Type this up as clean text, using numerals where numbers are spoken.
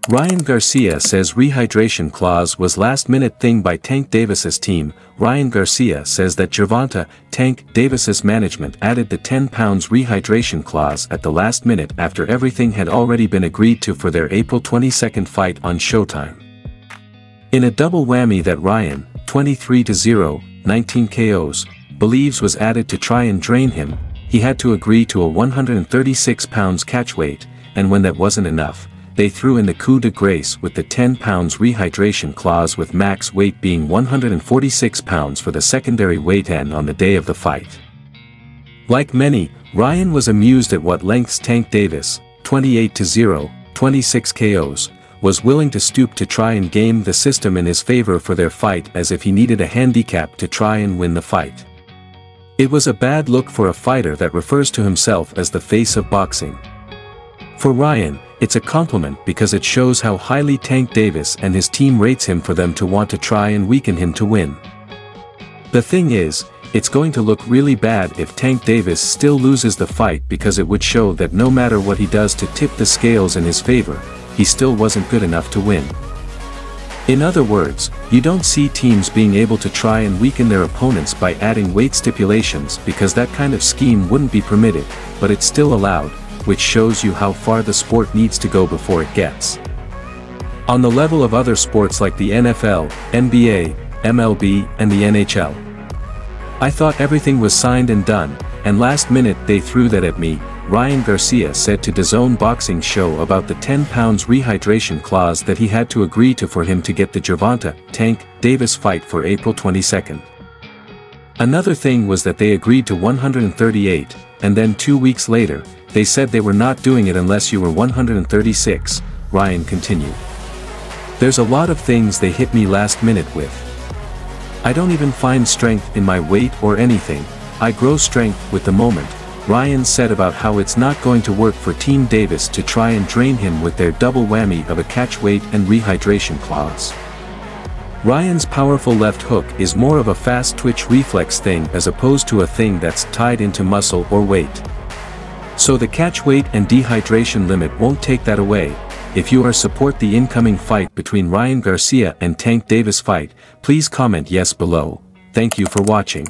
Ryan Garcia says rehydration clause was last-minute thing by Tank Davis's team. Ryan Garcia says that Gervonta "Tank" Davis's management added the 10 pounds rehydration clause at the last minute after everything had already been agreed to for their April 22 fight on Showtime. In a double whammy that Ryan, 23-0, 19 KOs, believes was added to try and drain him, he had to agree to a 136 pounds catch weight, and when that wasn't enough, they threw in the coup de grace with the 10 pounds rehydration clause, with max weight being 146 pounds for the secondary weight end on the day of the fight. Like many, Ryan was amused at what lengths Tank Davis, 28-0, 26 KOs, was willing to stoop to try and game the system in his favor for their fight, as if he needed a handicap to try and win the fight. It was a bad look for a fighter that refers to himself as the face of boxing. For Ryan, it's a compliment because it shows how highly Tank Davis and his team rates him for them to want to try and weaken him to win. The thing is, it's going to look really bad if Tank Davis still loses the fight, because it would show that no matter what he does to tip the scales in his favor, he still wasn't good enough to win. In other words, you don't see teams being able to try and weaken their opponents by adding weight stipulations, because that kind of scheme wouldn't be permitted, but it's still allowed, which shows you how far the sport needs to go before it gets on the level of other sports like the NFL, NBA, MLB, and the NHL. I thought everything was signed and done, and last minute they threw that at me, Ryan Garcia said to DAZN Boxing show about the 10 pounds rehydration clause that he had to agree to for him to get the Gervonta "Tank" Davis fight for April 22. Another thing was that they agreed to 138, and then 2 weeks later, they said they were not doing it unless you were 136, Ryan continued. There's a lot of things they hit me last minute with. I don't even find strength in my weight or anything, I grow strength with the moment, Ryan said about how it's not going to work for Team Davis to try and drain him with their double whammy of a catch weight and rehydration clause. Ryan's powerful left hook is more of a fast twitch reflex thing as opposed to a thing that's tied into muscle or weight. So the catch weight and dehydration limit won't take that away. If you are support the incoming fight between Ryan Garcia and Tank Davis fight, please comment yes below. Thank you for watching.